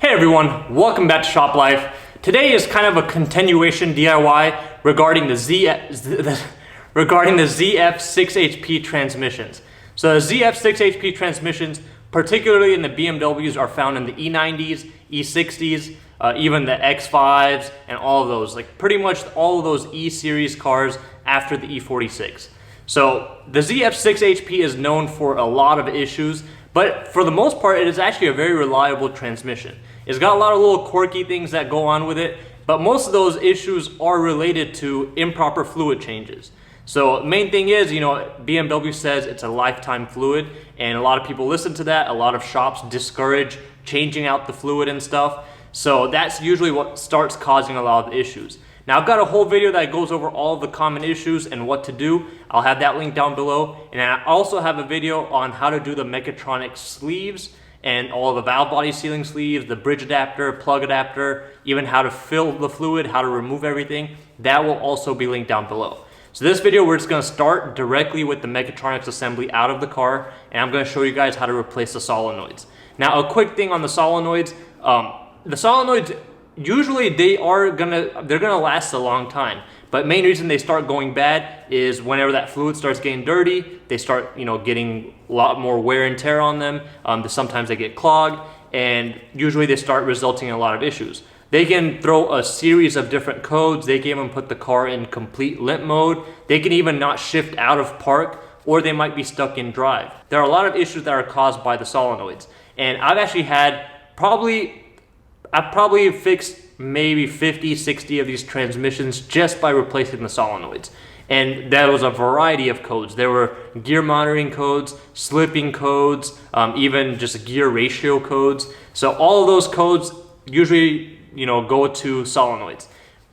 Hey everyone, welcome back to Shop Life. Today is kind of a continuation DIY regarding the ZF 6HP transmissions. So the ZF 6HP transmissions, particularly in the BMWs, are found in the E90s, E60s, even the X5s, and all of those. Like pretty much all of those E-series cars after the E46. So the ZF 6HP is known for a lot of issues, but for the most part, it is actually a very reliable transmission. It's got a lot of little quirky things that go on with it, but most of those issues are related to improper fluid changes. So main thing is, BMW says it's a lifetime fluid, and a lot of people listen to that. A lot of shops discourage changing out the fluid and stuff. So that's usually what starts causing a lot of the issues. Now I've got a whole video that goes over all of the common issues and what to do. I'll have that link down below. And I also have a video on how to do the mechatronics sleeves and all the valve body sealing sleeves, the bridge adapter, plug adapter, even how to fill the fluid, how to remove everything. That will also be linked down below. So this video, we're just gonna start directly with the mechatronics assembly out of the car, and I'm gonna show you guys how to replace the solenoids. Now a quick thing on the solenoids, usually they're gonna last a long time, but main reason they start going bad is whenever that fluid starts getting dirty, they start getting a lot more wear and tear on them. Sometimes they get clogged, and usually they start resulting in a lot of issues. They can throw a series of different codes. They can even put the car in complete limp mode. They can even not shift out of park, or they might be stuck in drive. There are a lot of issues that are caused by the solenoids, and I've actually had I've probably fixed maybe 50, 60 of these transmissions just by replacing the solenoids. And there was a variety of codes. There were gear monitoring codes, slipping codes, even just gear ratio codes. So all of those codes usually, go to solenoids.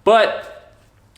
But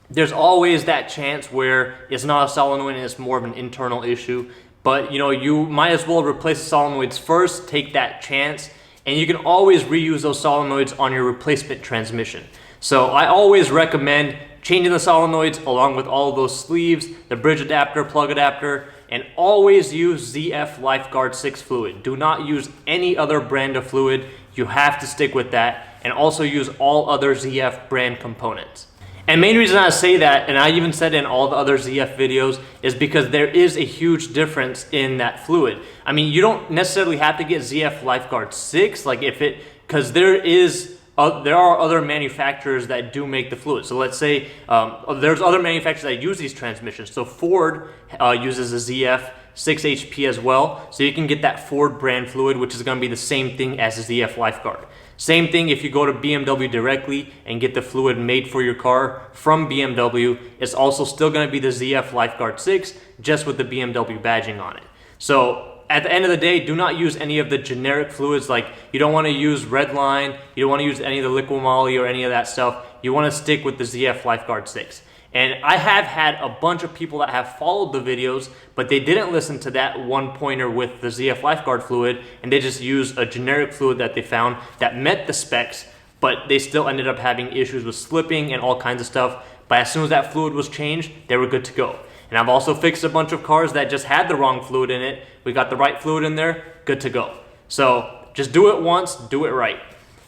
there's always that chance where it's not a solenoid and it's more of an internal issue. But you might as well replace the solenoids first, take that chance, and you can always reuse those solenoids on your replacement transmission. So I always recommend changing the solenoids along with all of those sleeves, the bridge adapter, plug adapter, and always use ZF Lifeguard 6 fluid. Do not use any other brand of fluid. You have to stick with that, and also use all other ZF brand components. And main reason I say that, and I even said in all the other ZF videos, is because there is a huge difference in that fluid. I mean, you don't necessarily have to get ZF Lifeguard 6, because there are other manufacturers that do make the fluid. So let's say there's other manufacturers that use these transmissions. So Ford uses a ZF 6HP as well. So you can get that Ford brand fluid, which is going to be the same thing as the ZF Lifeguard. Same thing if you go to BMW directly and get the fluid made for your car from BMW. It's also still going to be the ZF Lifeguard 6, just with the BMW badging on it. So at the end of the day, do not use any of the generic fluids. Like, you don't want to use Redline, you don't want to use any of the Liquid Moly or any of that stuff. You want to stick with the ZF Lifeguard 6. And I have had a bunch of people that have followed the videos, but they didn't listen to that one pointer with the ZF Lifeguard fluid, and they just used a generic fluid that they found that met the specs, but they still ended up having issues with slipping and all kinds of stuff. But as soon as that fluid was changed, they were good to go. And I've also fixed a bunch of cars that just had the wrong fluid in it. We got the right fluid in there, good to go. So just do it once, do it right.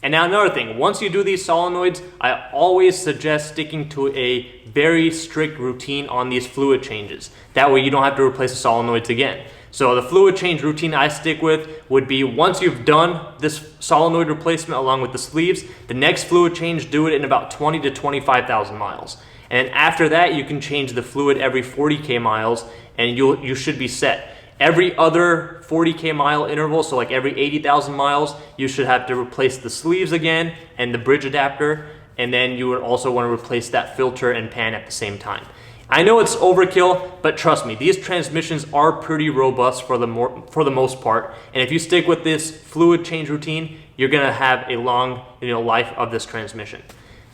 And now another thing, once you do these solenoids, I always suggest sticking to a very strict routine on these fluid changes. That way you don't have to replace the solenoids again. So the fluid change routine I stick with would be, once you've done this solenoid replacement along with the sleeves, the next fluid change, do it in about 20 to 25,000 miles. And then after that, you can change the fluid every 40K miles, and you should be set. Every other 40K mile interval, so like every 80,000 miles, you should have to replace the sleeves again and the bridge adapter, and then you would also want to replace that filter and pan at the same time. I know it's overkill, but trust me, these transmissions are pretty robust for the most part, and if you stick with this fluid change routine, you're going to have a long life of this transmission.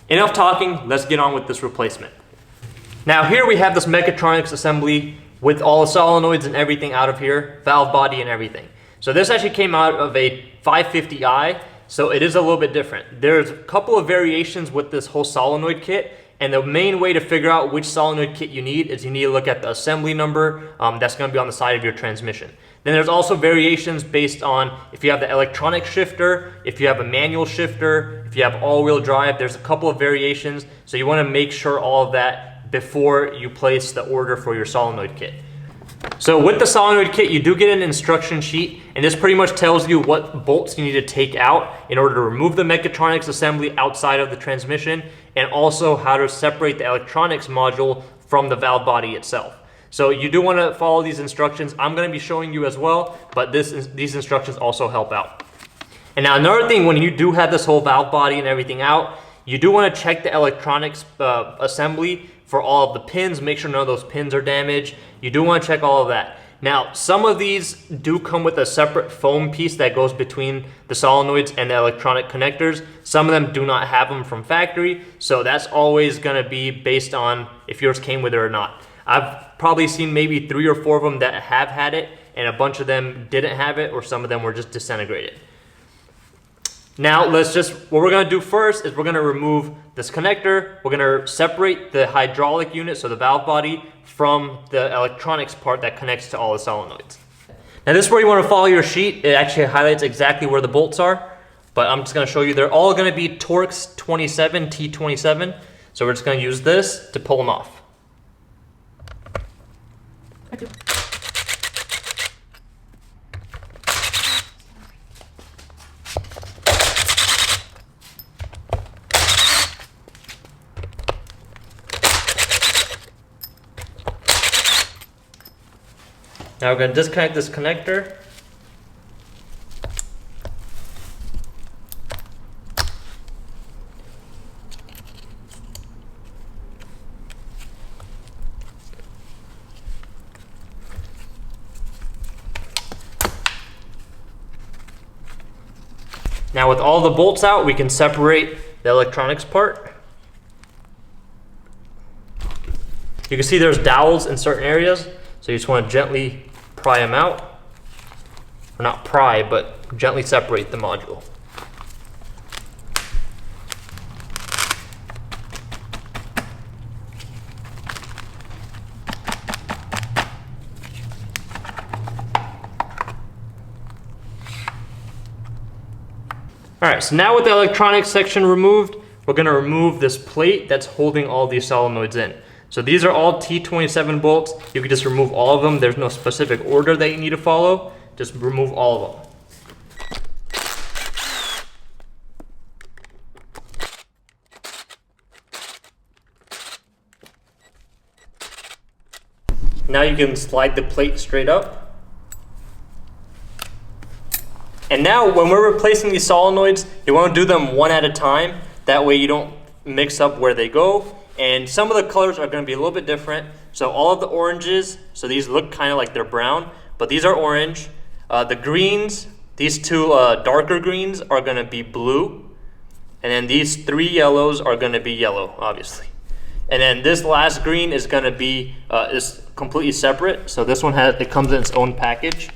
Enough talking, let's get on with this replacement. Now here we have this mechatronics assembly with all the solenoids and everything out of here, valve body and everything. So this actually came out of a 550i, so it is a little bit different. There's a couple of variations with this whole solenoid kit, and the main way to figure out which solenoid kit you need is you need to look at the assembly number that's going to be on the side of your transmission. Then there's also variations based on if you have the electronic shifter, if you have a manual shifter, if you have all-wheel drive. There's a couple of variations, so you want to make sure all of that before you place the order for your solenoid kit. So with the solenoid kit, you do get an instruction sheet, and this pretty much tells you what bolts you need to take out in order to remove the mechatronics assembly outside of the transmission, and also how to separate the electronics module from the valve body itself. So you do want to follow these instructions. I'm going to be showing you as well, but these instructions also help out. And now another thing, when you do have this whole valve body and everything out, you do want to check the electronics assembly for all of the pins, make sure none of those pins are damaged. You do want to check all of that. Now, some of these do come with a separate foam piece that goes between the solenoids and the electronic connectors. Some of them do not have them from factory, so that's always going to be based on if yours came with it or not. I've probably seen maybe 3 or 4 of them that have had it, and a bunch of them didn't have it, or some of them were just disintegrated. Now, what we're gonna do first is we're gonna remove this connector. We're gonna separate the hydraulic unit, so the valve body, from the electronics part that connects to all the solenoids. Now, this is where you wanna follow your sheet. It actually highlights exactly where the bolts are, but I'm just gonna show you. They're all gonna be Torx 27, T27. So we're just gonna use this to pull them off. Now we're going to disconnect this connector. Now with all the bolts out, we can separate the electronics part. You can see there's dowels in certain areas, so you just want to gently pry them out. Or not pry, but gently separate the module. Alright, so now with the electronics section removed, we're going to remove this plate that's holding all these solenoids in. So these are all T27 bolts. You can just remove all of them. There's no specific order that you need to follow. Just remove all of them. Now you can slide the plate straight up. And now when we're replacing these solenoids, you want to do them one at a time. That way you don't mix up where they go. And some of the colors are going to be a little bit different. So all of the oranges, so these look kind of like they're brown, but these are orange. The greens, these two darker greens are going to be blue. And then these 3 yellows are going to be yellow, obviously. And then this last green is going to be is completely separate. So this one comes in its own package.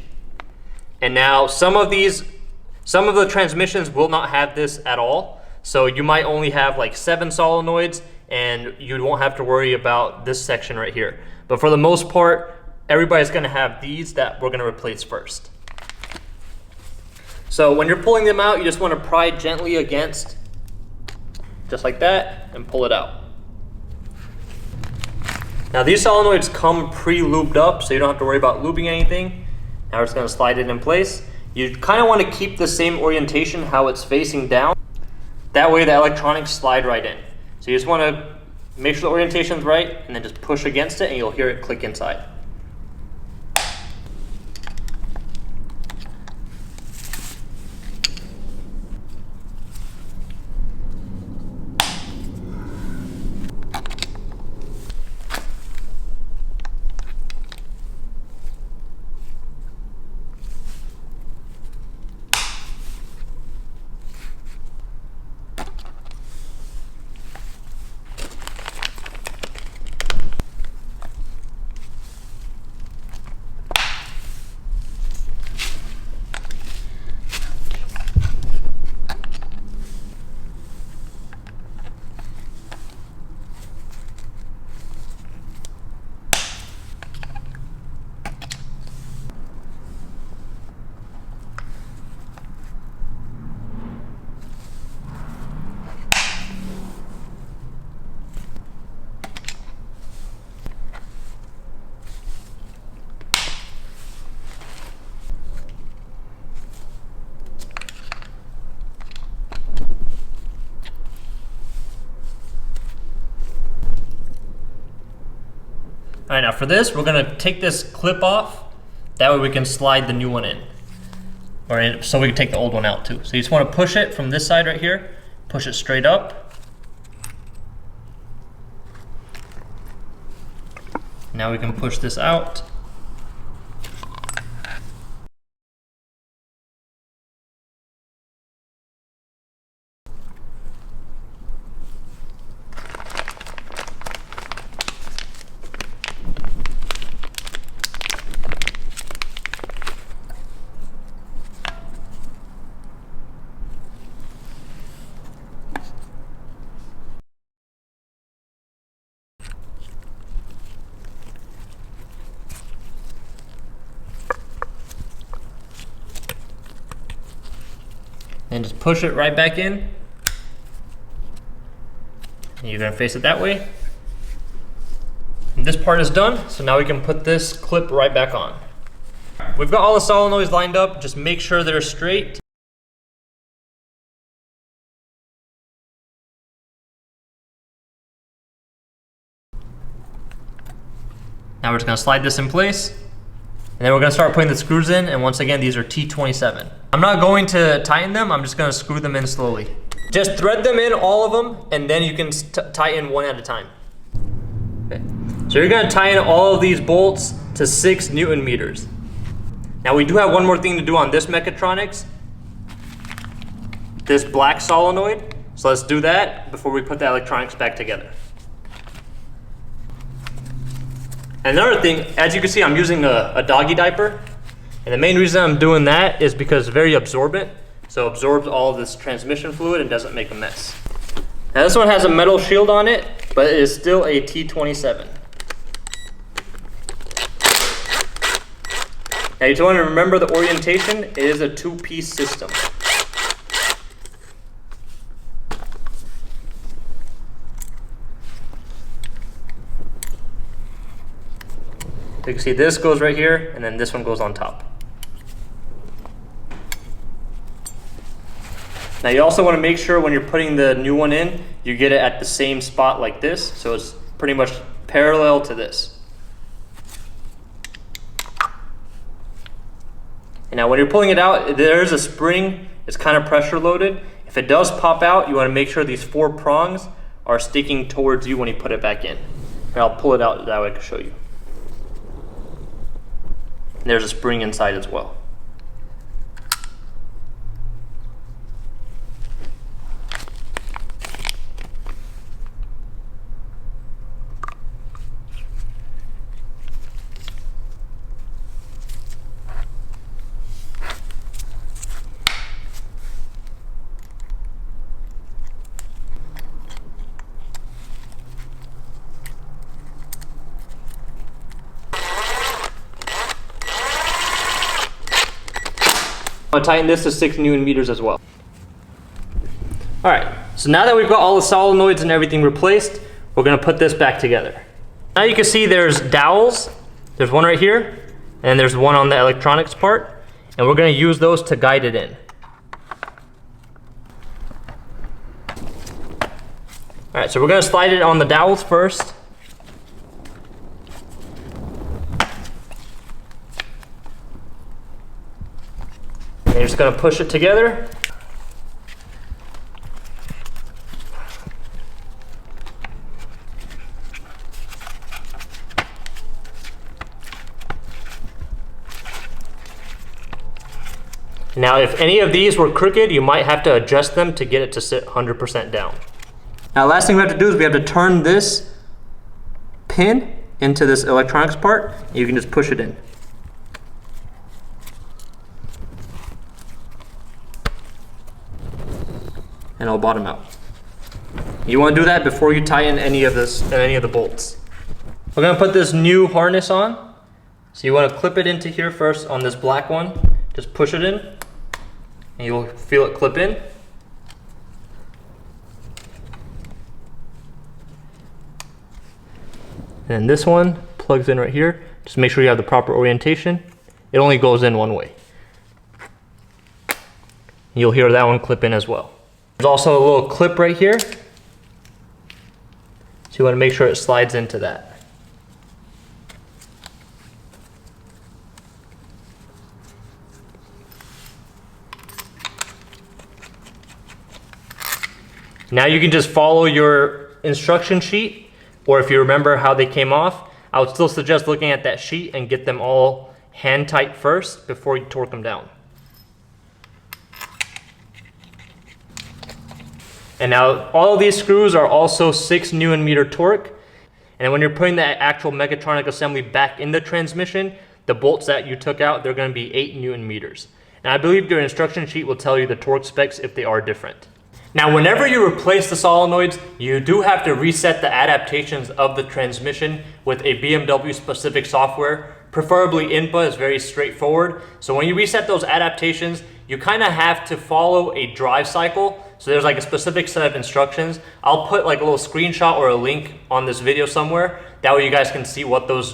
And now some of the transmissions will not have this at all. So you might only have like 7 solenoids, and you won't have to worry about this section right here. But for the most part, everybody's gonna have these that we're gonna replace first. So when you're pulling them out, you just wanna pry gently against, just like that, and pull it out. Now these solenoids come pre-lubed up, so you don't have to worry about lubing anything. Now we're just gonna slide it in place. You kinda wanna keep the same orientation, how it's facing down. That way the electronics slide right in. So you just want to make sure the orientation's right, and then just push against it and you'll hear it click inside. All right, now for this, we're gonna take this clip off. That way we can slide the new one in. So we can take the old one out too. So you just wanna push it from this side right here, push it straight up. Now we can push this out. And just push it right back in. And you're gonna face it that way. And this part is done, so now we can put this clip right back on. We've got all the solenoids lined up, just make sure they're straight. Now we're just gonna slide this in place. And then we're gonna start putting the screws in, and once again, these are T27. I'm not going to tighten them, I'm just gonna screw them in slowly. Just thread them in, all of them, and then you can tighten one at a time. Okay. So you're gonna tighten all of these bolts to 6 Newton meters. Now we do have one more thing to do on this mechatronics, this black solenoid. So let's do that before we put the electronics back together. Another thing, as you can see, I'm using a doggy diaper. And the main reason I'm doing that is because it's very absorbent. So it absorbs all of this transmission fluid and doesn't make a mess. Now this one has a metal shield on it, but it is still a T27. Now you just want to remember the orientation. It is a 2-piece system. You can see this goes right here, and then this one goes on top. Now you also want to make sure when you're putting the new one in, you get it at the same spot like this, so it's pretty much parallel to this. And now when you're pulling it out, there's a spring, it's kind of pressure loaded. If it does pop out, you want to make sure these 4 prongs are sticking towards you when you put it back in. And I'll pull it out that way I can show you. And there's a spring inside as well. I'm gonna tighten this to 6 Newton meters as well. All right, so now that we've got all the solenoids and everything replaced, we're gonna put this back together. Now you can see there's dowels. There's one right here, and there's one on the electronics part, and we're gonna use those to guide it in. All right, so we're gonna slide it on the dowels first. And you're just gonna push it together. Now, if any of these were crooked, you might have to adjust them to get it to sit 100% down. Now, last thing we have to do is we have to turn this pin into this electronics part. You can just push it in. And it'll bottom out. You want to do that before you tighten any of the bolts. We're going to put this new harness on. So you want to clip it into here first on this black one. Just push it in, and you'll feel it clip in. And then this one plugs in right here. Just make sure you have the proper orientation. It only goes in one way. You'll hear that one clip in as well. There's also a little clip right here. So you want to make sure it slides into that. Now you can just follow your instruction sheet, or if you remember how they came off, I would still suggest looking at that sheet and get them all hand tight first before you torque them down. And now all of these screws are also 6 Newton meter torque. And when you're putting the actual mechatronic assembly back in the transmission, the bolts that you took out, they're going to be 8 Newton meters. And I believe your instruction sheet will tell you the torque specs if they are different. Now, whenever you replace the solenoids, you do have to reset the adaptations of the transmission with a BMW specific software. Preferably INPA is very straightforward. So when you reset those adaptations, you kind of have to follow a drive cycle. So there's like a specific set of instructions. I'll put like a little screenshot or a link on this video somewhere. That way you guys can see what those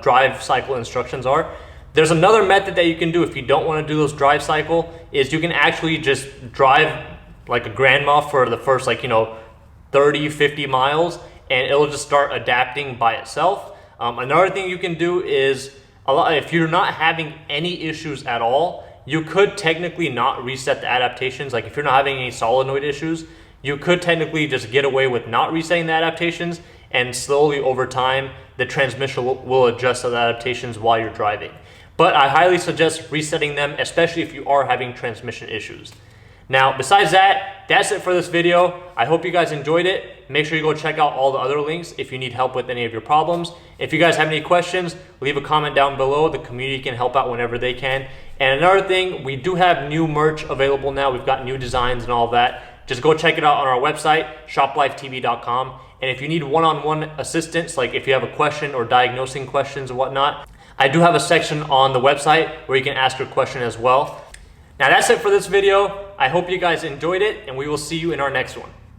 drive cycle instructions are. There's another method that you can do if you don't want to do those drive cycle, is you can actually just drive like a grandma for the first 30, 50 miles, and it'll just start adapting by itself. Another thing you can do is, if you're not having any issues at all, you could technically not reset the adaptations. Like if you're not having any solenoid issues, you could technically just get away with not resetting the adaptations, and slowly over time, the transmission will adjust to the adaptations while you're driving. But I highly suggest resetting them, especially if you are having transmission issues. Now, besides that, that's it for this video. I hope you guys enjoyed it. Make sure you go check out all the other links if you need help with any of your problems. If you guys have any questions, leave a comment down below. The community can help out whenever they can. And another thing, we do have new merch available now. We've got new designs and all that. Just go check it out on our website, shoplifetv.com. And if you need one-on-one assistance, like if you have a question or diagnosing questions and whatnot, I do have a section on the website where you can ask your question as well. Now that's it for this video. I hope you guys enjoyed it, and we will see you in our next one.